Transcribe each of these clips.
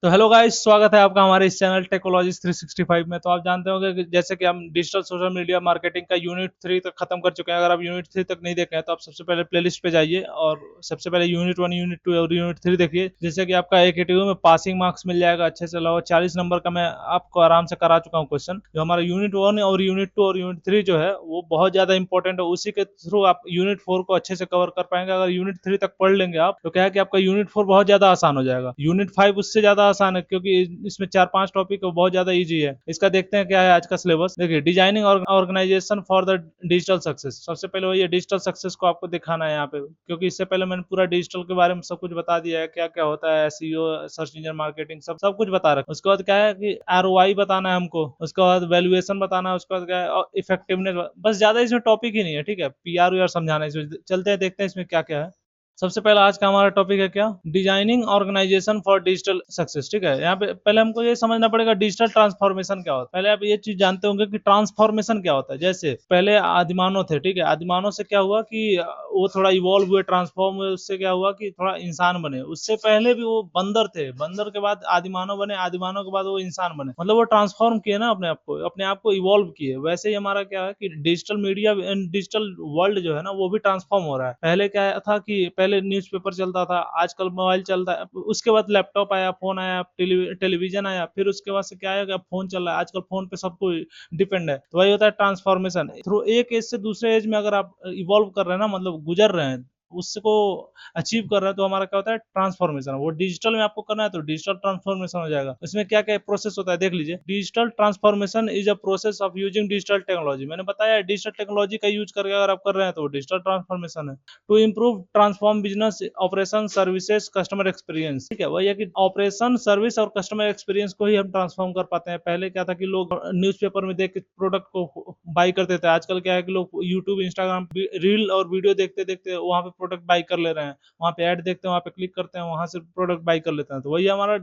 तो hello guys, स्वागत है आपका हमारे इस चैनल टेक्नोलॉजीज 365 में। तो आप जानते होंगे कि जैसे कि हम डिजिटल सोशल मीडिया मार्केटिंग का यूनिट 3 तक खत्म कर चुके हैं। अगर आप यूनिट 3 तक नहीं देखे हैं तो आप सबसे पहले प्लेलिस्ट पे जाइए और सबसे पहले यूनिट 1, यूनिट 2 और यूनिट 3 देखिए, जिससे कि आपका एक एटीओ में पासिंग मार्क्स मिल जाएगा अच्छे से। अलावा 40 नंबर का मैं आपको आराम से करा चुका हूँ क्वेश्चन। जो हमारा यूनिट 1 और यूनिट 2 और यूनिट 3 जो है वो बहुत ज्यादा इंपॉर्टेंट है। उसी के थ्रू आप यूनिट 4 को अच्छे से कवर कर पाएंगे। अगर यूनिट 3 तक पढ़ लेंगे आप तो क्या है कि आपका यूनिट 4 बहुत ज्यादा आसान हो जाएगा। यूनिट 5 उससे ज्यादा आसान है, क्योंकि इसमें 4-5 टॉपिक बहुत ज्यादा इजी है। इसका देखते हैं क्या है आज का सिलेबस। देखिए, designing organization for the digital success. सबसे पहले वही डिजिटल सक्सेस को आपको दिखाना है यहाँ पे, क्योंकि इससे पहले मैंने पूरा डिजिटल के बारे में सब कुछ बता दिया है, क्या क्या होता है, एसईओ, सर्च इंजन मार्केटिंग, सब सब कुछ बता रखा है। उसके बाद क्या है कि आरओआई बताना है हमको, उसके बाद वैल्यूएशन बताना है, उसके बाद क्या है इफेक्टिवनेस। बस ज्यादा इसमें टॉपिक ही नहीं है, ठीक है। पीआर वीआर समझाना है इसमें। चलते हैं देखते हैं इसमें क्या क्या है। सबसे पहला आज का हमारा टॉपिक है क्या, designing organization for digital success. ठीक है, यहाँ पे पहले हमको ये समझना पड़ेगा डिजिटल ट्रांसफॉर्मेशन क्या होता है। पहले आप ये चीज जानते होंगे कि ट्रांसफॉर्मेशन क्या होता है। जैसे पहले आदिमानव थे, ठीक है, आदिमानव से क्या हुआ कि वो थोड़ा इवॉल्व हुए, ट्रांसफॉर्म हुए। उससे क्या हुआ कि थोड़ा इंसान बने। उससे पहले भी वो बंदर थे, बंदर के बाद आदिमानव बने, आदिमानव के बाद वो इंसान बने। मतलब वो ट्रांसफॉर्म किए ना अपने आप को इवॉल्व किए। वैसे ही हमारा क्या है कि डिजिटल मीडिया, डिजिटल वर्ल्ड जो है ना वो भी ट्रांसफॉर्म हो रहा है। पहले क्या था कि पहले न्यूज़पेपर चलता था, आजकल मोबाइल चलता है, उसके बाद लैपटॉप आया, फोन आया, टेलीविजन आया, फिर उसके बाद से क्या है कि अब फोन चल रहा है। आजकल फोन पे सब कुछ डिपेंड है। तो वही होता है ट्रांसफॉर्मेशन। थ्रू एक एज से दूसरे एज में अगर आप इवॉल्व कर रहे हैं ना, मतलब गुजर रहे हैं, उसको अचीव कर रहे हैं, तो हमारा क्या होता है ट्रांसफॉर्मेशन। वो डिजिटल में आपको करना है तो डिजिटल ट्रांसफॉर्मेशन हो जाएगा। इसमें क्या क्या प्रोसेस होता है देख लीजिए। Digital transformation is a process of using digital technology. मैंने बताया डिजिटल टेक्नोलॉजी का यूज करके अगर आप कर रहे हैं तो डिजिटल ट्रांसफॉर्मेशन है। To improve transform business operation services customer experience. ठीक है, वही है कि ऑपरेशन सर्विस और कस्टमर एक्सपीरियंस को ही हम ट्रांसफॉर्म कर पाते हैं। पहले क्या था कि लोग न्यूज़पेपर में देख के प्रोडक्ट को बाई करते थे। आजकल क्या है कि लोग यूट्यूब, इंस्टाग्राम रील और वीडियो देखते देखते वहां पे प्रोडक्ट बाई कर ले रहे हैं। वहां पे ऐड देखते हैं, वहां पे क्लिक करते हैं, वहां से प्रोडक्ट बाई कर लेते हैं। तो वही हमारा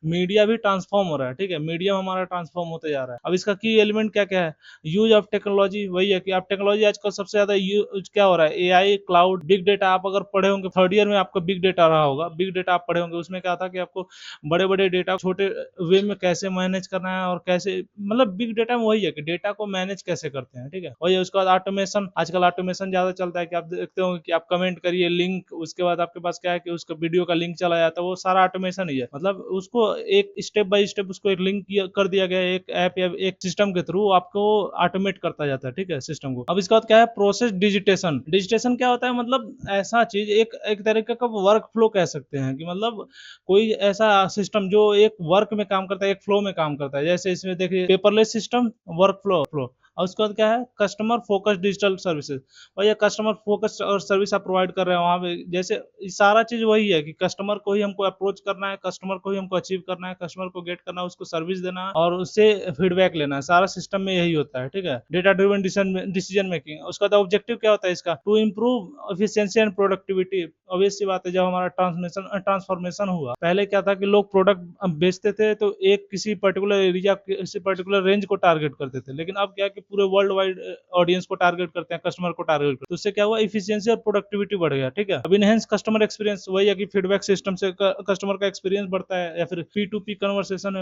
मीडिया भी ट्रांसफॉर्म हो रहा है। ठीक है, मीडिया हमारा ट्रांसफॉर्म होते जा रहा है। अब इसका की एलिमेंट क्या क्या है। यूज ऑफ टेक्नोलॉजी, वही है कि आप टेक्नोलॉजी आजकल सबसे ज्यादा यूज क्या हो रहा है, एआई, क्लाउड, बिग डेटा। आप अगर पढ़े होंगे थर्ड ईयर में, आपको बिग डेटा रहा होगा, बिग डेटा आप पढ़े होंगे। उसमें क्या था कि आपको बड़े बड़े डेटा छोटे वे में कैसे मैनेज करना है, और कैसे, मतलब बिग डेटा में वही है कि डेटा को मैनेज कैसे करते हैं। ठीक है, वही है। उसके बाद ऑटोमेशन, आजकल ऑटोमेशन ज्यादा चलता है कि आप देखते होंगे कि आप कमेंट करिए लिंक, उसके बाद आपके पास क्या है कि उसका वीडियो का लिंक चला जाता है। वो सारा ऑटोमेशन ही है। मतलब उसको एक स्टेप बाय स्टेप उसको एक लिंक कर दिया गया है, एक ऐप या एक सिस्टम के थ्रू आपको ऑटोमेट करता जाता है। ठीक है, सिस्टम को। अब इसके बाद क्या है प्रोसेस डिजिटेशन। डिजिटेशन क्या होता है, मतलब ऐसा चीज, एक एक तरीके का वर्क फ्लो कह सकते हैं कि मतलब कोई ऐसा सिस्टम जो एक वर्क में काम करता है, एक फ्लो में काम करता है। जैसे इसमें देखिए paperless system, work flow flow. और उसके बाद क्या है कस्टमर फोकस डिजिटल सर्विसेज। और ये कस्टमर फोकस और सर्विस आप प्रोवाइड कर रहे हैं वहां पे। जैसे सारा चीज वही है कि कस्टमर को ही हमको अप्रोच करना है, कस्टमर को ही हमको अचीव करना है, कस्टमर को गेट करना है, उसको सर्विस देना है और उससे फीडबैक लेना है। सारा सिस्टम में यही होता है। ठीक है, डेटा ड्रिवन डिसीजन मेकिंग। उसका ऑब्जेक्टिव क्या होता है इसका, to improve efficiency and productivity. Obvious सी बात है, जब हमारा ट्रांसफॉर्मेशन हुआ, पहले क्या था कि लोग प्रोडक्ट बेचते थे तो एक किसी पर्टिकुलर एरिया, किसी पर्टिकुलर रेंज को टारगेट करते थे। लेकिन अब क्या है कि पूरे वर्ल्ड वाइड ऑडियंस को टारगेट करते हैं, कस्टमर को टारगेट करते हैं। तो उससे क्या हुआ, इफिशियंसी और प्रोडक्टिविटी बढ़ गया। ठीक है, अब इनहेंस कस्टमर एक्सपीरियंस, वही है कि फीडबैक सिस्टम से कस्टमर का एक्सपीरियंस बढ़ता है। या फिर P2P कन्वर्सेशन,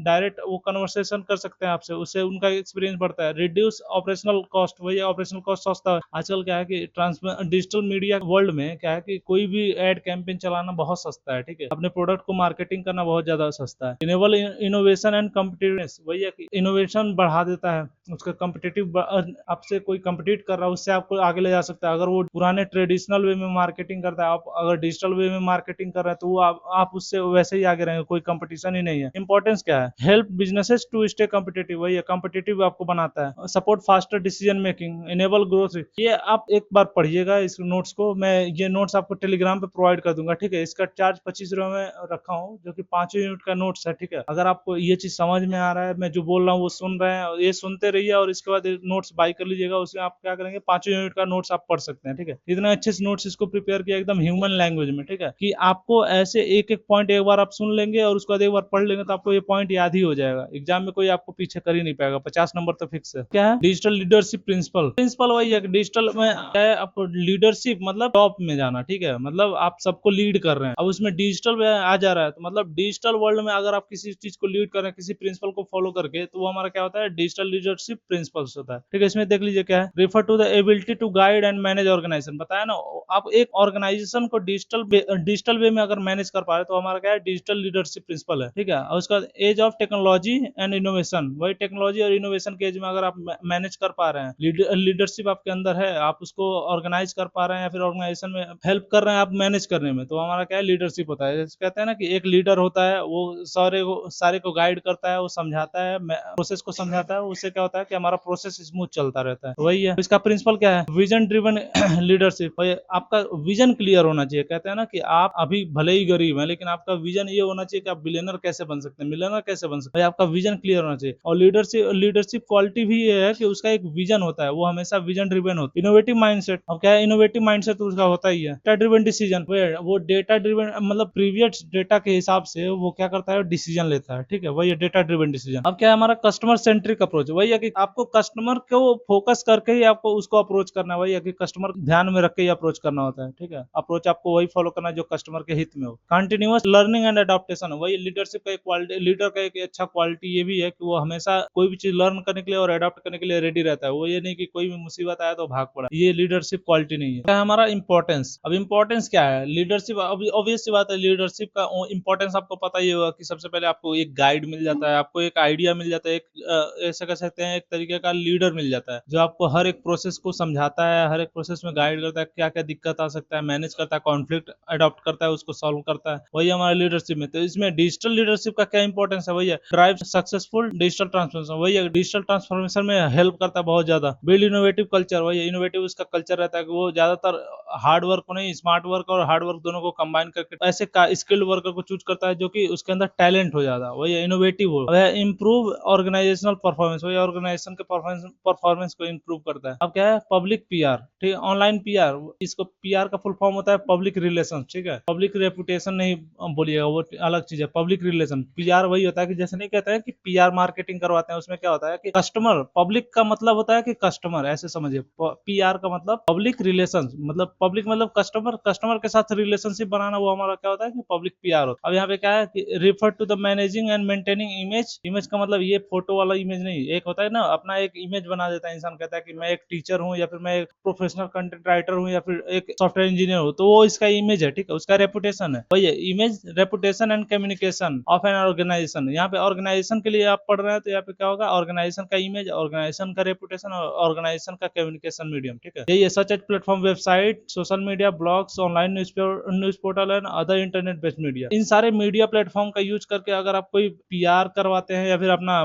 डायरेक्ट वो कन्वर्सेशन कर सकते हैं आपसे, उससे उनका एक्सपीरियंस बढ़ता है। रिड्यूस ऑपरेशनल कॉस्ट, वही ऑपरेशनल कॉस्ट सस्ता है। आजकल क्या है कि डिजिटल मीडिया वर्ल्ड में क्या है कि कोई भी एड कैंपेन चलाना बहुत सस्ता है। ठीक है, अपने प्रोडक्ट को मार्केटिंग करना बहुत ज्यादा सस्ता है। इनेबल इनोवेशन एंड कॉम्पिटिटिवनेस, वही है कि इनोवेशन बढ़ा देता है। उसका कॉम्पिटिटिव, आपसे कोई कम्पिटिट कर रहा है उससे आपको आगे ले जा सकता है। अगर वो पुराने ट्रेडिशनल वे में मार्केटिंग करता है, आप अगर डिजिटल वे में मार्केटिंग कर रहे हैं, तो वो आप उससे वैसे ही आगे रहेंगे, कोई कंपटीशन ही नहीं है। इंपॉर्टेंस क्या है, help businesses to stay competitive, वही है कॉम्पिटिटिव आपको बनाता है। Support faster decision making, enable growth. ये आप एक बार पढ़िएगा इस नोट्स को। मैं ये नोट्स आपको टेलीग्राम पे प्रोवाइड कर दूंगा। ठीक है, इसका चार्ज 25 रुपए में रखा हूँ, जो कि 5 यूनिट का नोट्स है। ठीक है, अगर आपको ये चीज समझ में आ रहा है, मैं जो बोल रहा हूँ वो सुन रहे हैं, ये सुनते रही है और इसके बाद नोट्स बाय कर लीजिएगा। उसमें आप क्या करेंगे, 5 यूनिट का नोट्स आप पढ़ सकते हैं, ठीक है। इतने अच्छे से नोट्स इसको प्रिपेयर किया एकदम ह्यूमन लैंग्वेज में, ठीक है, कि आपको ऐसे एक एक पॉइंट एक बार आप सुन लेंगे और उसके बाद एक बार पढ़ लेंगे तो आपको ये पॉइंट याद ही हो जाएगा। एग्जाम में कोई आपको पीछे कर ही नहीं पाएगा, 50 नंबर तो फिक्स है। क्या है डिजिटल लीडरशिप प्रिंसिपल? प्रिंसिपल वही है कि डिजिटल में क्या है, आपको लीडरशिप मतलब टॉप में जाना, ठीक है, मतलब आप सबको लीड कर रहे हैं। अब उसमें डिजिटल में आ जा रहा है तो मतलब डिजिटल वर्ल्ड में अगर आप किसी चीज को लीड कर रहे हैं किसी प्रिंसिपल को फॉलो करके, तो वो हमारा क्या होता है, डिजिटल लीडरशिप प्रिंसिपल्स होता है, ठीक है। इसमें देख लीजिए क्या है, refer to the ability to guide and manage organization. बताया ना, आप एक ऑर्गेनाइजेशन को डिजिटल वे में अगर मैनेज कर पा रहे हैं तो हमारा क्या है, डिजिटल लीडरशिप प्रिंसिपल है, ठीक है। और उसका age of technology and innovation, वही टेक्नोलॉजी और इनोवेशन के एज में अगर आप मैनेज कर पा रहे हैं, लीडरशिप आपके अंदर है, आप उसको ऑर्गेनाइज कर पा रहे हैं या फिर ऑर्गेनाइजेशन में हेल्प कर रहे हैं आप मैनेज करने में, तो हमारा क्या है, लीडरशिप होता है। जैसे कहते हैं ना कि एक लीडर होता है, वो सारे को गाइड करता है, वो समझाता है, प्रोसेस को समझाता है, उससे क्या होता है कि हमारा प्रोसेस स्मूथ चलता रहता है। वही है, इसका प्रिंसिपल क्या है, विजन ड्रिवन लीडरशिप। आपका विजन क्लियर होना चाहिए। कहते हैं ना कि आप अभी भले ही गरीब हैं लेकिन आपका विजन ये होना चाहिए कि आप बिलियनर कैसे बन सकते हैं, मिलियनर कैसे बन सकते हैं, आपका विजन क्लियर होना चाहिए। और लीडरशिप क्वालिटी भी ये है कि उसका एक विजन होता है, वो हमेशा विजन ड्रिवन होता है। इनोवेटिव माइंडसेट, अब क्या है, इनोवेटिव माइंडसेट तो उसका होता ही है। डेटा ड्रिवन डिसीजन, वो डेटा ड्रिवन मतलब प्रीवियस डेटा के हिसाब से वो क्या करता है, डिसीजन लेता है, ठीक है, वही है डेटा ड्रिवन डिसीजन। अब क्या है, हमारा कस्टमर सेंट्रिक अप्रोच, वही है कि आपको कस्टमर को फोकस करके ही आपको उसको अप्रोच करना है, वही है कि कस्टमर ध्यान में रख के ही अप्रोच करना होता है, ठीक है। अप्रोच आपको वही फॉलो करना है जो कस्टमर के हित में हो। कंटिन्यूअस लर्निंग एंड अडॉप्टेशन, वही लीडरशिप का एक क्वालिटी, लीडर का एक अच्छा क्वालिटी ये भी है कि वो हमेशा कोई भी चीज लर्न करने के लिए और अडॉप्ट करने के लिए रेडी रहता है। वो ये नहीं कि कोई भी मुसीबत आया तो भाग पड़ा, ये लीडरशिप क्वालिटी नहीं है। क्या है हमारा इंपॉर्टेंस? अब इंपॉर्टेंस क्या है लीडरशिप? ऑब्वियस सी बात है, लीडरशिप का इंपॉर्टेंस आपको पता ही होगा कि सबसे पहले आपको एक गाइड मिल जाता है, आपको एक आइडिया मिल जाता है, एक ऐसा कह सकते हैं एक तरीके का लीडर मिल जाता है जो आपको हर एक प्रोसेस को समझाता है, हर एक प्रोसेस में गाइड करता है, क्या क्या दिक्कत आ सकता है, मैनेज करता है, कॉन्फ्लिक्ट अडॉप्ट करता है, उसको सॉल्व करता है, वही हमारा लीडरशिप में। तो इसमें डिजिटल लीडरशिप का क्या इंपॉर्टेंस है, वही है ड्राइव सक्सेसफुल डिजिटल ट्रांसफॉर्मेशन, वही है डिजिटल ट्रांसफॉर्मेशन में हेल्प करता है बहुत ज्यादा। बिल्ड इनोवेटिव कल्चर, वही इनोवेटिव उसका कल्चर रहता है कि वो ज्यादातर हार्ड वर्क को नहीं, स्मार्ट वर्क और हार्ड वर्क दोनों को कंबाइन करके ऐसे स्किल्ड वर्कर को चूज करता है जो कि उसके अंदर टैलेंट हो जाता है, वही इनोवेटिव हो। इम्प्रूव ऑर्गेनाइजेशनल परफॉर्मेंस, वही ऑर्गेनाइजेशन के परफॉर्मेंस को इम्प्रूव करता है। अब क्या है, पब्लिक पीआर, ठीक है, ऑनलाइन पीआर, इसको पीआर का फुल फॉर्म होता है पब्लिक रिलेशन, ठीक है, पब्लिक रेपुटेशन नहीं बोलिएगा, वो अलग चीज है। पब्लिक रिलेशन पीआर वही होता है कि जैसे नहीं कहता है कि पीआर मार्केटिंग करवाते हैं, उसमें क्या होता है कि कस्टमर, पब्लिक का मतलब होता है कि कस्टमर, ऐसे समझिए। पीआर का मतलब पब्लिक रिलेशन, मतलब पब्लिक मतलब कस्टमर, कस्टमर के साथ रिलेशनशिप बनाना, वो हमारा क्या होता है कि पब्लिक पीआर होता है। अब यहाँ पे क्या है कि refer to the managing and maintaining image. Image का मतलब ये फोटो वाला इमेज नहीं, एक होता है ना अपना एक इमेज बना देता है इंसान, कहता है कि मैं एक टीचर हूँ या फिर मैं एक प्रोफेशनल कंटेंट राइटर हूँ या फिर एक सॉफ्टवेयर इंजीनियर हूँ, तो वो इसका इमेज है, ठीक है, उसका रेपुटेशन है। वही है image, reputation and communication of an organization. यहाँ पे ऑर्गेनाइजेशन के लिए आप पढ़ रहे हैं तो यहाँ पे क्या होगा, ऑर्गेनाइजेशन का इमेज, ऑर्गेनाइजेशन का रेपुटेशन और ऑर्गेनाइजेशन का कम्युनिकेशन मीडियम, ठीक है। यही है such as platform, website, social media, blogs, online news portal and other internet based media. इन सारे मीडिया प्लेटफॉर्म का यूज करके अगर आप कोई पीआर करवाते हैं या फिर अपना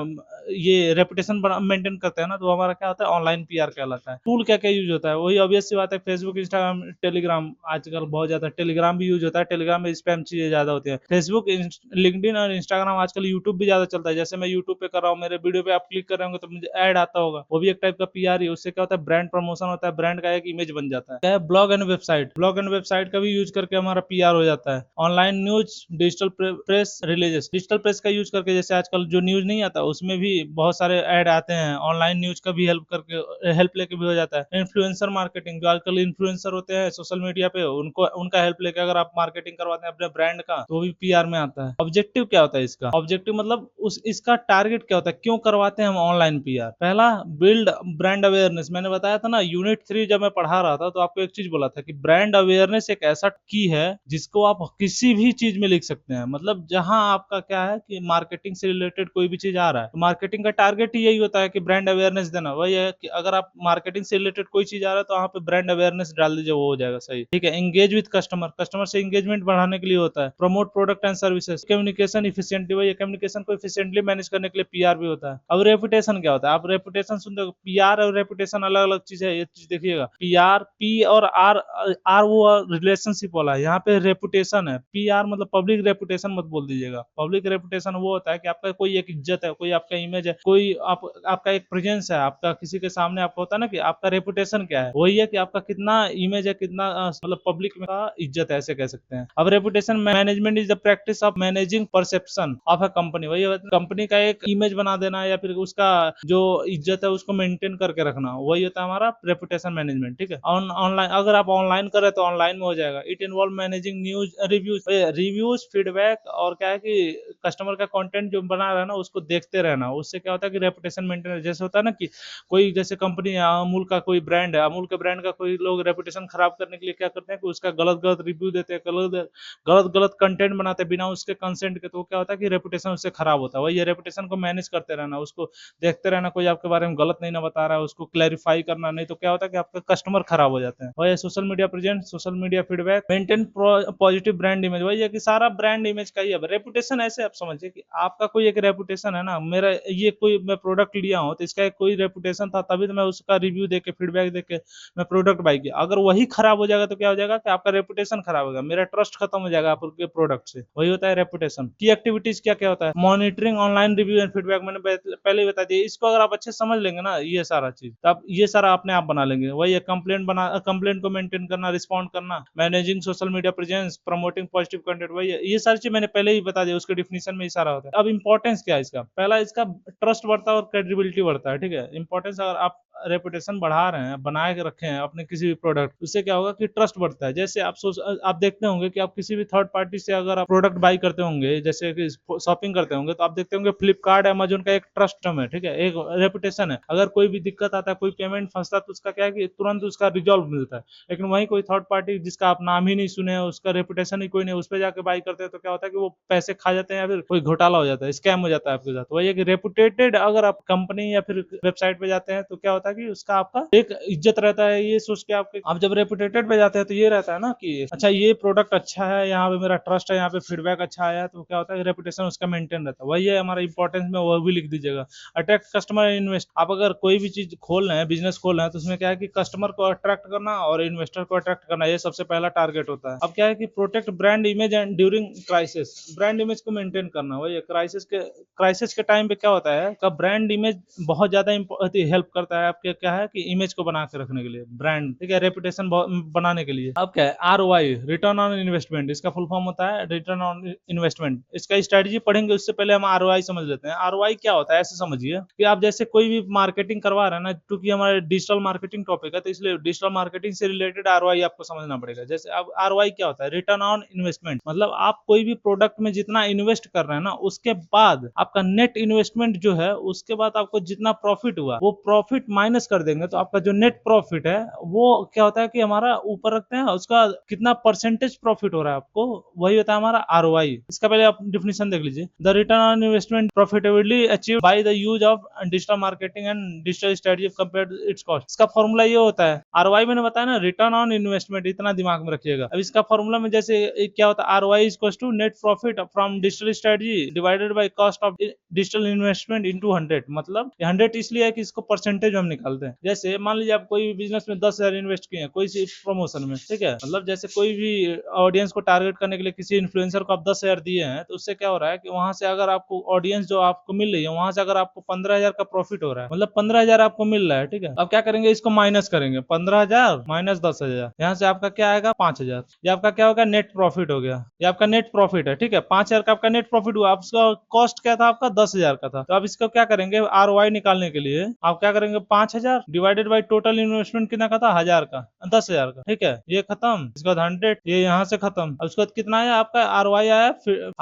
ये रेपुटेशन मेंटेन करते हैं ना, तो हमारा क्या होता है, ऑनलाइन पीआर कहलाता है। टूल क्या क्या यूज होता है, वही ऑब्वियस सी बात है, फेसबुक, इंस्टाग्राम, टेलीग्राम, आजकल बहुत ज्यादा टेलीग्राम भी यूज होता है। टेलीग्राम में स्पैम चीजें ज्यादा होती है। फेसबुक, लिंक्डइन और इंस्टाग्राम, आजकल यूट्यूब भी ज्यादा चलता है। जैसे मैं यूट्यूब पे कर रहा हूँ, मेरे वीडियो पे आप क्लिक कर रहे होंगे तो मुझे ऐड आता होगा, वो भी एक टाइप का पीआर ही। उससे क्या होता है, ब्रांड प्रमोशन होता है, ब्रांड का एक इमेज बन जाता है। क्या है, blog and website, blog and website का भी यूज करके हमारा पीआर हो जाता है। Online news, digital press releases, digital press का यूज करके जैसे आजकल जो न्यूज नहीं आता उसमें भी बहुत सारे ऐड आते हैं, ऑनलाइन न्यूज का भी हेल्प लेके भी हो जाता है। इन्फ्लुएंसर मार्केटिंग, जो आजकल इन्फ्लुएंसर होते हैं सोशल मीडिया पे, उनको उनका हेल्प लेके अगर आप मार्केटिंग करवाते हैं अपने ब्रांड का, तो भी पीआर में आता है। ऑब्जेक्टिव क्या होता है इसका, ऑब्जेक्टिव मतलब इसका टारगेट क्या होता है, क्यों करवाते हैं हम ऑनलाइन पीआर। पहला, बिल्ड ब्रांड अवेयरनेस। मैंने बताया था ना यूनिट 3 जब मैं पढ़ा रहा था तो आपको एक चीज बोला था कि ब्रांड अवेयरनेस एक ऐसा की है जिसको आप किसी भी चीज में लिख सकते हैं। मतलब जहां आपका क्या है कि मार्केटिंग से रिलेटेड कोई भी चीज आ रहा है तो मार्केटिंग का टारगेट ही यही होता है कि ब्रांड अवेयरनेस देना। वही है कि अगर आप मार्केटिंग से रिलेटेड कोई चीज आ रहा है तो वहाँ पे ब्रांड अवेयरनेस डाल दीजिए, वो हो जाएगा सही, ठीक है। एंगेज विद कस्टमर, कस्टमर से एंगेजमेंट बढ़ाने के लिए होता है। Promote product and services, communication efficiently, वही कम्युनिकेशन को इफिशिएंटली मैनेज करने के लिए पीआर भी होता है। अब रेपुटेशन क्या होता है, आप रेपुटेशन सुनते हो, पीआर और रेपुटेशन अलग अलग चीज है, ये चीज देखिएगा। पीआर, पी और आर, आर वो रिलेशनशिप वाला है, यहाँ पे रेपुटेशन है। पीआर मतलब पब्लिक रेपुटेशन मत बोल दीजिएगा। पब्लिक रेपुटेशन वो होता है कि आपका कोई एक इज्जत है, कोई आपका इमेज है, कोई आप आपका एक प्रेजेंस है, आपका किसी के सामने आपका होता है ना कि आपका रेपुटेशन क्या है, वही है कि आपका कितना इमेज है, कितना मतलब पब्लिक में का इज्जत है, ऐसे कह सकते हैं। अब reputation management is the practice of managing perception of a company, वही कंपनी का एक इमेज बना देना या फिर उसका जो इज्जत है उसको मेंटेन करके रखना, वही होता है हमारा रेपुटेशन मैनेजमेंट। ठीक है, ऑनलाइन अगर आप ऑनलाइन करें तो ऑनलाइन में हो जाएगा। It involve managing news reviews feedback, और क्या है कि कस्टमर का कंटेंट जो बना रहा है ना उसको देखते रहना, उससे क्या होता है कि रेपुटेशन मेंटेन, जैसे होता है ना कि कोई जैसे कंपनी है, अमूल का कोई ब्रांड है, अमूल के ब्रांड का कोई लोग रेपुटेशन खराब करने के लिए क्या करते हैं कि उसका गलत गलत रिव्यू देते हैं, गलत गलत गलत कंटेंट बनाते हैं बिना उसके कंसेंट के, तो क्या होता है कि रेपुटेशन उससे खराब होता है। वही ये रेपुटेशन को मैनेज करते रहना, उसको देखते रहना, कोई आपके बारे में गलत नहीं ना बता रहा है, उसको क्लैरिफाई करना, नहीं तो क्या होता है कि आपका कस्टमर खराब हो जाते हैं। वही social media present, social media feedback, maintain positive brand image, वही है कि सारा ब्रांड इमेज का ही है रेपुटेशन। ऐसे आप समझिए कि आपका कोई एक रेपुटेशन है ना, मेरा ये कोई मैं प्रोडक्ट लिया हूं तो इसका एक कोई रेपुटेशन था, तभी तो मैं उसका रिव्यू देके फीडबैक देके मैं प्रोडक्ट बाई किया। अगर वही खराब हो जाएगा तो क्या हो जाएगा कि आपका रेपुटेशन खराब होगा, मेरा ट्रस्ट खत्म हो जाएगा आपके प्रोडक्ट से। वही होता है रेपुटेशन की एक्टिविटीज। क्या क्या होता है, monitoring online review and feedback, मैंने पहले ही बता दिया। इसको अगर आप अच्छे समझ लेंगे ना ये सारा चीज, तो आप ये सारा अपने आप बना लेंगे। वही है कंप्लेंट को मेंटेन करना, रिस्पॉन्ड करना, managing social media presence, promoting positive content, वही है। ये सारी चीज मैंने पहले ही बता दिया, उसके डिफिनेशन में ही सारा होता है। अब इंपॉर्टेंस क्या है इसका, पहला इसका ट्रस्ट बढ़ता है और क्रेडिबिलिटी बढ़ता है। ठीक है, इंपॉर्टेंस अगर आप रेपुटेशन बढ़ा रहे हैं, बना के रखे हैं अपने किसी भी प्रोडक्ट, उससे क्या होगा कि ट्रस्ट बढ़ता है। जैसे आप देखते होंगे कि आप किसी भी थर्ड पार्टी से अगर आप प्रोडक्ट बाई करते होंगे, जैसे कि शॉपिंग करते होंगे, तो आप देखते होंगे फ्लिपकार्ट, अमेजोन का एक ट्रस्ट है, ठीक है, एक रेपुटेशन है। अगर कोई भी दिक्कत आता है, कोई पेमेंट फंसता है, तो उसका क्या है कि तुरंत उसका रिजॉल्व मिलता है। लेकिन वहीं कोई थर्ड पार्टी जिसका आप नाम ही नहीं सुने, उसका रेपुटेशन ही कोई नहीं, उस पर जाके बाई करते हैं, तो क्या होता है कि वो पैसे खा जाते हैं या फिर कोई घोटाला हो जाता है, स्कैम हो जाता है आपके साथ। वही है कि रेपुटेटेड अगर आप कंपनी या फिर वेबसाइट पे जाते हैं, तो क्या होता है कि उसका आपका एक इज्जत रहता है। ये सोच के आप जब रेपुटेटेड पे जाते हैं तो ये रहता है ना कि अच्छा ये प्रोडक्ट अच्छा है, यहाँ पे मेरा ट्रस्ट है, यहाँ पे फीडबैक अच्छा आया, तो क्या होता है रेपुटेशन उसका मेंटेन रहता है। वही है हमारा इंपॉर्टेंस में, वो भी लिख दीजिएगा। अट्रैक्ट कस्टमर इन्वेस्ट, आप अगर कोई भी चीज खोल रहे हैं, बिजनेस खोल रहे हैं, तो उसमें क्या है कि कस्टमर को अट्रैक्ट करना और इन्वेस्टर को अट्रैक्ट करना, ये सबसे पहला टारगेट होता है। अब क्या है कि protect brand image and during crisis, brand image को मेंटेन करना। वही क्राइसिस के टाइम पे क्या होता है, का ब्रांड इमेज बहुत ज्यादा हेल्प करता है आपके, क्या है कि इमेज को बना के रखने के लिए, ब्रांड, ठीक है, रेपुटेशन बनाने के लिए। अब क्या है ROI, रिटर्न ऑन इन्वेस्टमेंट, इसका फुल फॉर्म होता है रिटर्न ऑन इन्वेस्टमेंट। इसका स्ट्रेटजी पढ़ेंगे, उससे पहले हम ROI समझ लेते हैं। ROI क्या होता है, ऐसे समझिए कि आप जैसे कोई भी मार्केटिंग करवा रहे हैं ना, क्योंकि हमारे डिजिटल मार्केटिंग टॉपिक है, तो इसलिए डिजिटल मार्केटिंग से रिलेटेड ROI आपको समझना पड़ेगा। जैसे अब ROI क्या होता है, रिटर्न ऑन इन्वेस्टमेंट, मतलब आप कोई भी प्रोडक्ट में जितना इन्वेस्ट कर रहे हैं ना, उसके बाद आपका नेट इन्वेस्टमेंट जो है, उसके बाद आपको जितना प्रॉफिट हुआ, वो प्रॉफिट माइनस कर देंगे, तो आपका जो नेट प्रॉफिट है वो क्या होता है कि हमारा ऊपर रखते हैं, उसका कितना परसेंटेज प्रॉफिट हो रहा है आपको, वही होता है हमारा ROI। इसका पहले आप डिफिनेशन देख लीजिए। The return on investment profitably achieve by the use of digital marketing and digital strategy compare to its cost. इसका फॉर्मूला ये होता है, ROI मैंने बताया ना, रिटर्न ऑन इन्वेस्टमेंट, इतना दिमाग में रखिएगा। अब इसका फॉर्मूला में जैसे क्या होता है, ROI equals to net profit from digital strategy divided by cost of digital investment into 100। मतलब 100 इसलिए है कि इसको परसेंटेज हम निकालते हैं। जैसे मान लीजिए आप कोई बिजनेस में 10,000 इन्वेस्ट किए हैं कोई सी प्रमोशन में, ठीक है, मतलब जैसे कोई भी ऑडियंस को टारगेट करने के लिए किसी इन्फ्लुएंसर को आप 10,000 दिए हैं, तो उससे क्या हो रहा है कि वहां से अगर आपको ऑडियंस जो आपको मिल रही है, वहां से अगर आपको 15,000 का प्रॉफिट हो रहा है, मतलब 15,000 आपको मिल रहा है, ठीक है। अब क्या करेंगे, इसको माइनस करेंगे, 15,000 माइनस 10,000, यहाँ से आपका क्या आएगा 5,000। ये आपका क्या होगा, नेट प्रॉफिट हो गया। ये आपका नेट प्रॉफिट है, ठीक है, 5,000 का आपका नेट प्रॉफिट हुआ। आपका कॉस्ट क्या था, आपका 10,000 का था। तो आप इसको क्या करेंगे, ROI निकालने के लिए आप क्या करेंगे, 5,000 डिवाइडेड बाई टोटल इन्वेस्टमेंट कितना का था, 1,000 का, 10,000 का, ठीक है, ये खत्म। इसके बाद 100, ये यहाँ से खत्म। अब उसके बाद कितना आया आपका ROI आया,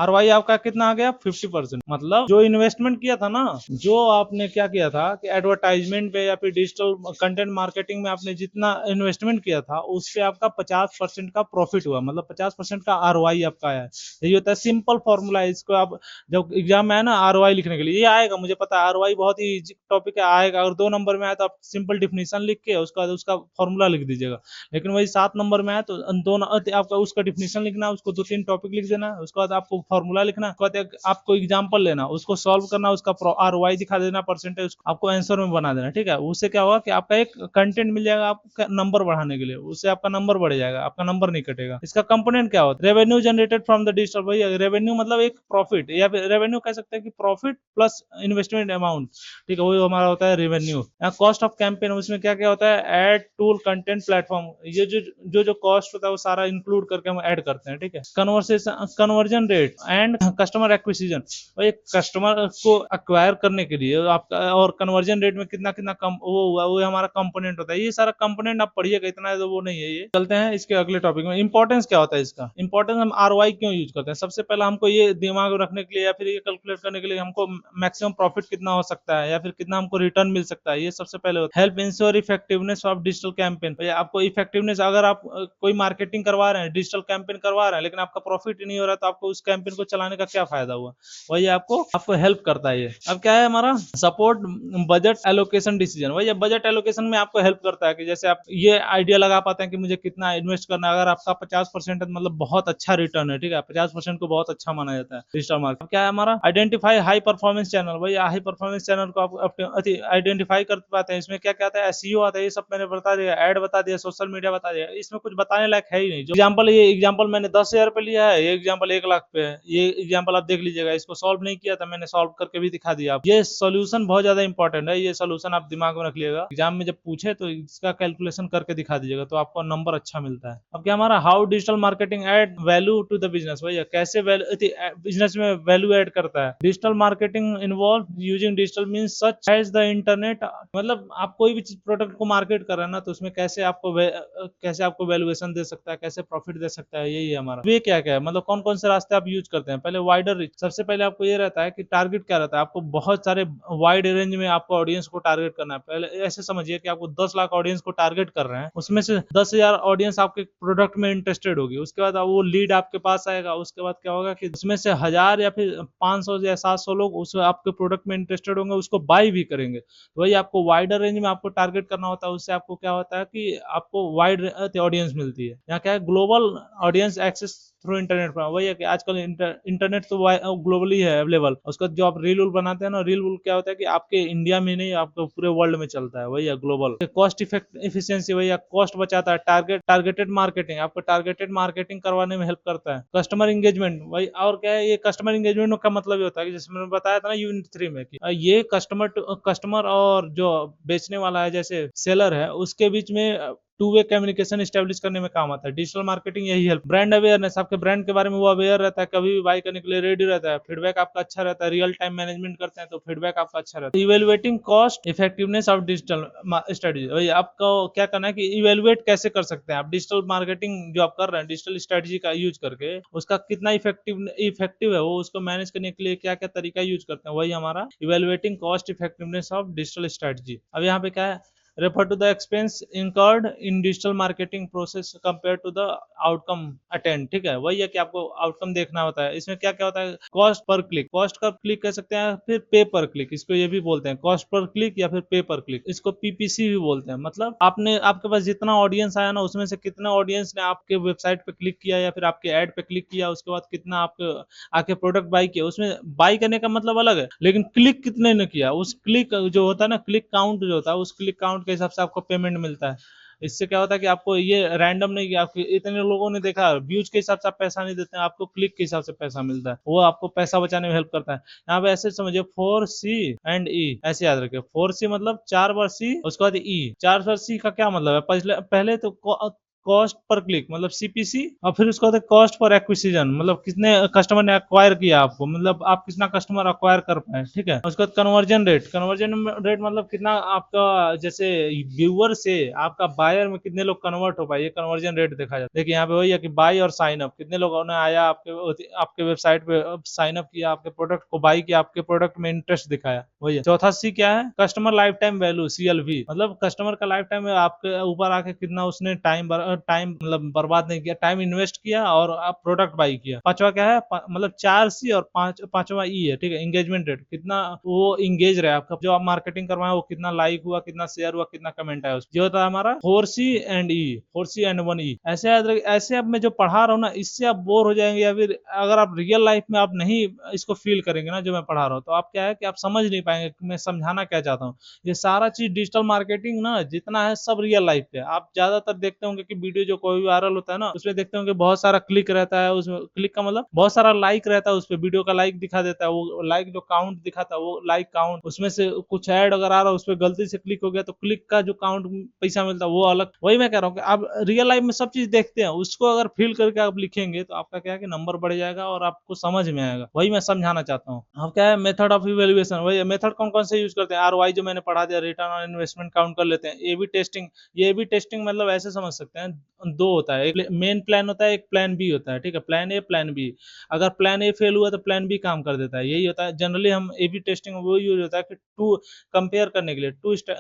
ROI आपका कितना आ गया 50%। मतलब जो इन्वेस्टमेंट किया था ना, जो आपने क्या किया था कि एडवर्टाइजमेंट पे या फिर डिजिटल कंटेंट मार्केटिंग में आपने जितना इन्वेस्टमेंट किया था, उस पे आपका 50% का प्रॉफिट हुआ, मतलब 50% का ROI आपका आया। यही होता है सिंपल फॉर्मूला है। इसको आप जब एग्जाम में है ना ROI लिखने के लिए, ये आएगा, मुझे पता है ROI बहुत ही इजी टॉपिक है, आएगा। अगर 2 नंबर में है तो आप सिंपल डिफिनीशन लिख के उसका उसका फॉर्मूला लिख दीजिएगा। लेकिन वही 7 नंबर में है तो दोनों आपका उसका डिफिनीशन लिखना, उसको 2-3 टॉपिक लिख देना, उसके बाद आपको फॉर्मूला लिखना, उसके बाद आपको एग्जांपल लेना, उसको सॉल्व करना, उसका आरओआई दिखा देना, परसेंटेज आपको आंसर में बना देना। ठीक है, उससे क्या होगा कि आपका एक कंटेंट मिल जाएगा आपका नंबर बढ़ाने के लिए, उससे आपका नंबर बढ़ जाएगा, आपका नंबर नहीं कटेगा। इसका कंपोनेंट क्या होता है? Revenue generated from the digital. भाई रेवेन्यू मतलब एक प्रॉफिट, या फिर रेवेन्यू कह सकते हैं कि प्रॉफिट प्लस इन्वेस्टमेंट अमाउंट। ठीक है, वो हमारा होता है रेवेन्यू। कॉस्ट ऑफ कैंपेन, उसमें क्या क्या होता है? एड टूल कंटेंट प्लेटफॉर्म, ये जो कॉस्ट होता है वो सारा इंक्लूड करके हम ऐड करते हैं। ठीक है, conversation conversion rate and customer acquisition, और एक कस्टमर को एक्वायर करने के लिए आपका और कन्वर्जन रेट में कितना कितना कम वो हुआ, वो हमारा कंपोनेंट होता है। ये सारा कंपोनेंट आप पढ़िएगा, इतना तो वो नहीं है। ये चलते हैं इसके अगले टॉपिक में। इंपॉर्टेंस क्या होता है इसका? इंपॉर्टेंस हम आरओआई क्यों यूज करते हैं? सबसे पहले हमको ये दिमाग में रखने के लिए या फिर ये कैलकुलेट करने के लिए हमको मैक्सिमम प्रॉफिट कितना हो सकता है या फिर कितना हमको रिटर्न मिल सकता है, ये सबसे पहले होता है। Help ensure effectiveness of digital campaign, आपको इफेक्टिवनेस, अगर आप कोई मार्केटिंग करवा रहे हैं, डिजिटल कैंपेन करवा रहे हैं, लेकिन आपका प्रॉफिट ही नहीं हो रहा, तो आपको उस कैंपेन को चलाने का क्या फायदा हुआ? वही आपको हेल्प करता है ये। अब क्या है हमारा? Support budget allocation decision. वही बजट एलोकेशन में आपको हेल्प करता है कि जैसे आप ये आइडिया लगा पाते हैं कि मुझे कितना इन्वेस्ट करना है। अगर आपका 50% है मतलब बहुत अच्छा रिटर्न है। ठीक है, 50% को बहुत अच्छा माना जाता है डिजिटल मार्केट। क्या है हमारा? Identify high performance channel. भाई हाई परफॉर्मेंस चैनल को आप आइडेंटिफाई कर पाते हैं। इसमें क्या क्या आता है? एसईओ आता है, ये सब मैंने बता दिया, ऐड बता दिया, सोशल मीडिया बता दिया। इसमें कुछ बताने लायक है ही नहीं। जो एग्जांपल, ये एग्जांपल मैंने 10,000 पे लिया है, ये एग्जांपल 1 लाख पे है। ये एग्जांपल आप देख लीजिएगा, इसको सॉल्व नहीं किया था, मैंने सॉल्व करके भी दिखा दिया। ये सोल्यूशन बहुत ज्यादा इंपॉर्टेंट है, ये सोल्यूशन आप दिमाग में रख लिएगा। एग्जाम में जब पूछे तो इसका कैलकुलेशन करके दिखा दीजिएगा, तो आपको नंबर अच्छा मिलता है। अब क्या हमारा? How digital marketing add value to the business. भैया कैसे बिजनेस में वैल्यू ऐड करता है? Digital marketing involve using digital means such as the internet. मतलब आप कोई भी प्रोडक्ट को मार्केट कर रहे हैं ना, तो उसमें कैसे आपको वैल्यूएशन दे सकता है, कैसे प्रॉफिट दे सकता है, यही है हमारा। ये क्या क्या है, मतलब कौन कौन से रास्ते आप यूज करते हैं? पहले वाइडर रीच। सबसे पहले आपको ये रहता है कि टारगेट क्या रहता है, आपको बहुत सारे वाइड रेंज में आपको ऑडियंस को टारगेट करना है। पहले ऐसे समझिए कि आपको 10 लाख ऑडियंस को टारगेट कर रहे हैं, उसमें से 10,000 ऑडियंस आपके प्रोडक्ट में इंटरेस्टेड होगी। उसके बाद वो लीड आपके पास आएगा। उसके बाद क्या होगा कि उसमें से 1000 या फिर 500 या 700 लोग उस आपके प्रोडक्ट में इंटरेस्टेड होंगे, उसको बाय भी करेंगे। तो वही आपको वाइडर रेंज में आपको टारगेट करना होता है। उससे आपको क्या होता है कि आपको वाइड ऑडियंस मिलती है। यहाँ क्या है? Global audience access through internet पर। वही है कि आजकल इंटरनेट तो ग्लोबली है अवेलेबल। उसका जो आप रील बनाते हैं ना, रील क्या होता है कि आपके इंडिया में नहीं, आपको पूरे वर्ल्ड में चलता है। वही है ग्लोबल। कॉस्ट इफिशियंसी, वही कॉस्ट बचाता है। टारगेटेड मार्केटिंग, आपको टारगेटेड मार्केटिंग करवाने में हेल्प करता है। कस्टमर इंगेजमेंट, वही और क्या है? ये कस्टमर इंगेजमेंट का मतलब ये होता है कि जैसे मैंने बताया था ना यूनिट 3 में कि ये कस्टमर और जो बेचने वाला है, जैसे सेलर है, उसके बीच में टू वे कम्युनिकेशन एस्टेब्लिश करने में काम आता है। डिजिटल मार्केटिंग यही हेल्प। ब्रांड अवेयरनेस, आपके ब्रांड के बारे में वो अवेयर रहता है, कभी भी बाय करने के लिए रेडी रहता है। फीडबैक आपका अच्छा रहता है, रियल टाइम मैनेजमेंट करते हैं तो फीडबैक आपका अच्छा रहता है। Evaluating cost effectiveness of digital strategy. भाई आपको क्या करना है कि इवेलुएट कैसे कर सकते हैं आप डिजिटल मार्केटिंग जो आप कर रहे हैं, डिजिटल स्ट्रेटेजी का यूज करके उसका कितना इफेक्टिव है, वो उसको मैनेज करने के लिए क्या क्या तरीका यूज करते हैं, वही हमारा evaluating cost effectiveness of digital strategy. अब यहाँ पे क्या है? refer to the expense incurred in digital marketing process compared to the outcome attained। ठीक है, वही है कि आपको आउटकम देखना होता है। इसमें क्या क्या होता है? Cost per click, cost per click कह सकते हैं, फिर पे पर क्लिक, इसको ये भी बोलते हैं कॉस्ट पर क्लिक या फिर पे पर क्लिक। इसको पीपीसी भी बोलते हैं। मतलब आपके पास जितना ऑडियंस आया ना, उसमें से कितना ऑडियंस ने आपके वेबसाइट पे क्लिक किया या फिर आपके एड पे क्लिक किया, उसके बाद कितना आपके आके प्रोडक्ट बाई किया। उसमें बाई करने का मतलब अलग है, लेकिन क्लिक कितने ने किया, उस क्लिक जो होता है ना, क्लिक काउंट जो होता है, उस क्लिक काउंट के हिसाब से आपको पेमेंट मिलता है। इससे क्या होता है कि आपको ये रैंडम नहीं कि आपके इतने लोगों ने देखा, व्यूज के हिसाब से आप पैसा नहीं देते हैं, आपको क्लिक के हिसाब से पैसा मिलता है। वो आपको पैसा बचाने में हेल्प करता है। यहाँ पे ऐसे समझिए 4C एंड E, ऐसे याद रखिए। 4C मतलब 4 बार C, उसके बाद E। 4 बार C का क्या मतलब है? पहले तो कॉस्ट पर क्लिक मतलब सीपीसी, और फिर उसके बाद कॉस्ट पर एक्विजिशन, मतलब कितने कस्टमर ने एक्वायर किया आपको, मतलब आप कितना कस्टमर एक्वायर कर पाए। ठीक है, उसके बाद कन्वर्जन रेट मतलब कितना आपका जैसे व्यूअर से आपका बायर में कितने लोग कन्वर्ट हो पाए, ये कन्वर्जन रेट देखा जाता है। देखिए यहाँ पे वही है कि बाई और साइन अप, कितने लोगों ने आया आपके वेबसाइट पे, साइन अप किया, आपके प्रोडक्ट को बाई किया, आपके प्रोडक्ट में इंटरेस्ट दिखाया। वही है। चौथा सी क्या है? Customer life time value, CLV, मतलब कस्टमर का लाइफ टाइम आपके ऊपर आके कितना उसने टाइम मतलब बर्बाद नहीं किया, टाइम इन्वेस्ट किया और आप प्रोडक्ट बाई किया। पांचवा क्या है, मतलब 4C और पांचवा ई है, ठीक है, एंगेजमेंट रेट, कितना वो इंगेज रहे आपका जो आप मार्केटिंग करवाए, वो कितना लाइक हुआ, कितना शेयर हुआ, कितना कमेंट आया। जो होता है हमारा 4C एंड 1E। ऐसे ऐसे अब मैं जो पढ़ा रहा हूँ ना, इससे आप बोर हो जाएंगे, या फिर अगर आप रियल लाइफ में आप नहीं इसको फील करेंगे ना जो मैं पढ़ा रहा हूँ, तो आप क्या है कि आप समझ नहीं पाएंगे कि मैं समझाना क्या चाहता हूँ। ये सारा चीज डिजिटल मार्केटिंग ना जितना है सब रियल लाइफ पे। आप ज्यादातर देखते होंगे कि वीडियो जो कोई वायरल होता है ना, उसमें देखते होंगे बहुत सारा क्लिक रहता है, उसमें क्लिक का मतलब बहुत सारा लाइक रहता है, उसपे वीडियो का लाइक दिखा देता है, वो लाइक जो काउंट दिखाता है वो लाइक काउंट, उसमें से कुछ ऐड अगर आ रहा है उसपे गलती से क्लिक हो गया तो क्लिक का जो काउंट पैसा मिलता है वो अलग। वही मैं कह रहा हूँ कि आप रियल लाइफ में सब चीज देखते हैं, उसको अगर फील करके आप लिखेंगे तो आपका क्या है कि नंबर बढ़ जाएगा और आपको समझ में आएगा। वही मैं समझाना चाहता हूँ। अब क्या है मेथड ऑफ इवेल्युएशन, वही मेथड कौन कौन से यूज करते हैं, आरओआई जो मैंने पढ़ा दिया, रिटर्न ऑन इन्वेस्टमेंट काउंट कर लेते हैं, एबी टेस्टिंग। ये एबी टेस्टिंग मतलब ऐसे समझ सकते हैं, दो होता है, एक मेन प्लान होता है, एक प्लान बी होता है, ठीक है, प्लान ए प्लान बी। अगर प्लान ए फेल हुआ तो प्लान बी काम कर देता है, यही होता है जनरली। हम एबी टेस्टिंग वो यूज होता है कि टू कंपेयर करने के लिए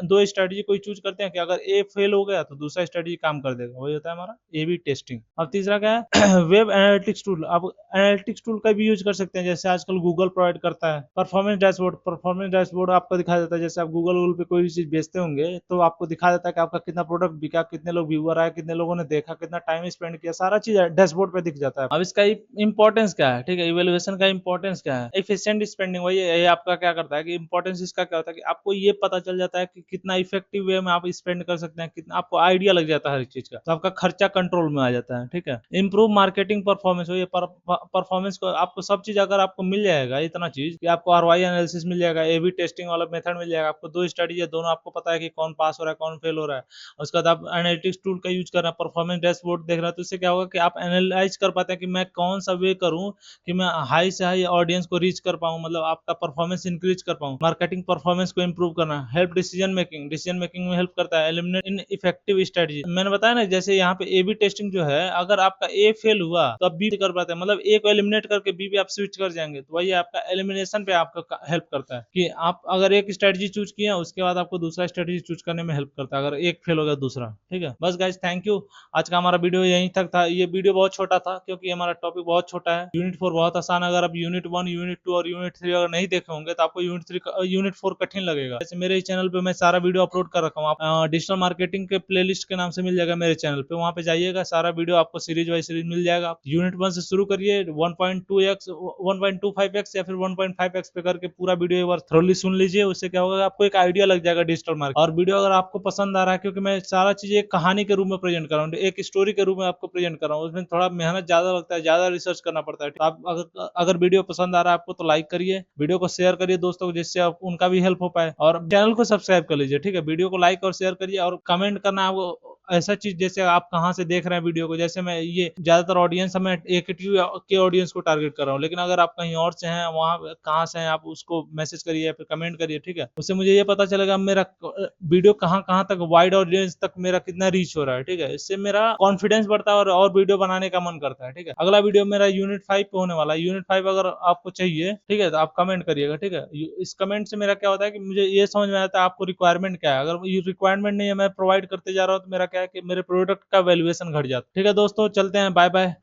दो स्ट्रेटजी कोई चूज करते हैं कि अगर ए फेल हो गया तो दूसरा स्ट्रेटजी काम कर देगा, वही होता है हमारा एबी टेस्टिंग। अब तीसरा क्या है वेब एनालिटिक्स टूल। आप एनालिटिक्स टूल का भी यूज कर सकते हैं, जैसे आजकल गूगल प्रोवाइड करता है परफॉर्मेंस डैशबोर्ड। परफॉर्मेंस डैशबोर्ड आपको दिखा देता है, जैसे आप गूगल पे कोई चीज बेचते होंगे तो आपको दिखा देता है कि आपका कितना प्रोडक्ट बिका, कितने लोग व्यूअर आए, कितने लोगों ने देखा, कितना टाइम स्पेंड किया, सारा चीज डैशबोर्ड पे दिख जाता है। अब इसका इंपॉर्टेंस क्या है, ठीक है, इवेल्युएशन का इंपॉर्टेंस क्या है, एफिशिएंट स्पेंडिंग। वही ये आपका क्या करता है कि इंपॉर्टेंस इसका क्या होता है कि आपको ये पता चल जाता है कि कितना इफेक्टिव वे में आप स्पेंड कर सकते हैं, कितना आपको आइडिया लग जाता है हर चीज का, तो आपका खर्चा कंट्रोल में आ जाता है, ठीक है। इंप्रूव मार्केटिंग परफॉर्मेंस, ये परफॉर्मेंस को आपको सब चीज अगर आपको मिल जाएगा, इतना चीज कि आपको आरओआई एनालिसिस मिल जाएगा, एबी टेस्टिंग वाला मेथड मिल जाएगा, आपको दो स्टडी है, दोनों आपको पता है कि कौन पास हो रहा है कौन फेल हो रहा है। उसके बाद आप एनालिटिक्स टूल का यूज कर रहे हैं, परफॉर्मेंस डैशबोर्ड देख रहे हैं, तो इससे क्या होगा कि आप एनालाइज कर पाते हैं कि मैं कौन सा वे करूं कि मैं हाई से हाई ऑडियंस को रीच कर पाऊं, मतलब आपका परफॉर्मेंस इंक्रीज कर पाऊं, मार्केटिंग परफॉर्मेंस को इंप्रूव करना। हेल्प डिसीजन मेकिंग में हेल्प करता है, एलिमिनेट इन इफेक्टिव स्ट्रेटजी। मैंने बताया ना, जैसे यहाँ पे ए बी टेस्टिंग जो है, अगर आपका ए फेल हुआ तो आप बी कर पाते हैं, मतलब ए को एलिमिनेट करके बी पे आप स्विच कर जाएंगे, तो वही आपका एलिमिनेशन पे आपका हेल्प करता है कि आप अगर एक स्ट्रेटजी चूज किए उसके बाद आपको दूसरा स्ट्रेटजी चूज करने में हेल्प करता है, अगर एक फेल हो गया दूसरा, ठीक है। बस गाइज थैंक यू, आज का हमारा वीडियो यहीं तक था। ये वीडियो बहुत छोटा था क्योंकि हमारा टॉपिक बहुत छोटा है। यूनिट 4 बहुत आसान है, अगर आप यूनिट 1 यूनिट 2 और यूनिट 3 अगर नहीं देखे होंगे तो आपको यूनिट 4 कठिन लगेगा। जैसे मेरे चैनल पे मैं सारा वीडियो अपलोड कर रखा हूँ, आप डिजिटल मार्केटिंग के प्लेलिस्ट के नाम से मिल जाएगा मेरे चैनल पे, वहां पे जाइएगा, सारा वीडियो आपको सीरीज वाइज सीरीज मिल जाएगा। यूनिट 1 से शुरू करिए, 1.2x 1.25x या फिर 1.5x पे करके पूरा वीडियो एक बार थ्रोली सुन लीजिए, उससे क्या होगा आपको एक आइडिया लग जाएगा डिजिटल मार्केट। और वीडियो अगर आपको पसंद आ रहा है, क्योंकि मैं सारा चीज एक कहानी के रूप में प्रेजेंट कर रहा हूँ, एक स्टोरी के रूप में आपको प्रेजेंट कर रहा हूँ, उसमें थोड़ा मेहनत ज्यादा लगता है, ज्यादा रिसर्च करना पड़ता है। तो आप अगर वीडियो पसंद आ रहा है आपको तो लाइक करिए, वीडियो को शेयर करिए दोस्तों को, जिससे उनका भी हेल्प हो पाए, और चैनल को सब्सक्राइब कर लीजिए, ठीक है। वीडियो को लाइक और शेयर करिए, और कमेंट करना आपको ऐसा चीज, जैसे आप कहाँ से देख रहे हैं वीडियो को। जैसे मैं ये ज्यादातर ऑडियंस मैं एक के ऑडियंस को टारगेट कर रहा हूँ, लेकिन अगर आप कहीं और से हैं, वहां कहाँ से हैं, आप उसको मैसेज करिए या फिर कमेंट करिए, ठीक है। उससे मुझे ये पता चलेगा मेरा वीडियो कहाँ कहाँ तक, वाइड ऑडियंस तक मेरा कितना रीच हो रहा है, ठीक है। इससे मेरा कॉन्फिडेंस बढ़ता है और वीडियो बनाने का मन करता है, ठीक है। अगला वीडियो मेरा यूनिट 5 पे होने वाला है। यूनिट 5 अगर आपको चाहिए, ठीक है, तो आप कमेंट करिएगा, ठीक है। इस कमेंट से मेरा क्या होता है कि मुझे ये समझ में आता है आपको रिक्वायरमेंट क्या है। अगर ये रिक्वायरमेंट नहीं है, मैं प्रोवाइड करते जा रहा हूँ, तो मेरा क्या है कि मेरे प्रोडक्ट का वैल्यूएशन घट जाता है, ठीक है दोस्तों। चलते हैं, बाय बाय।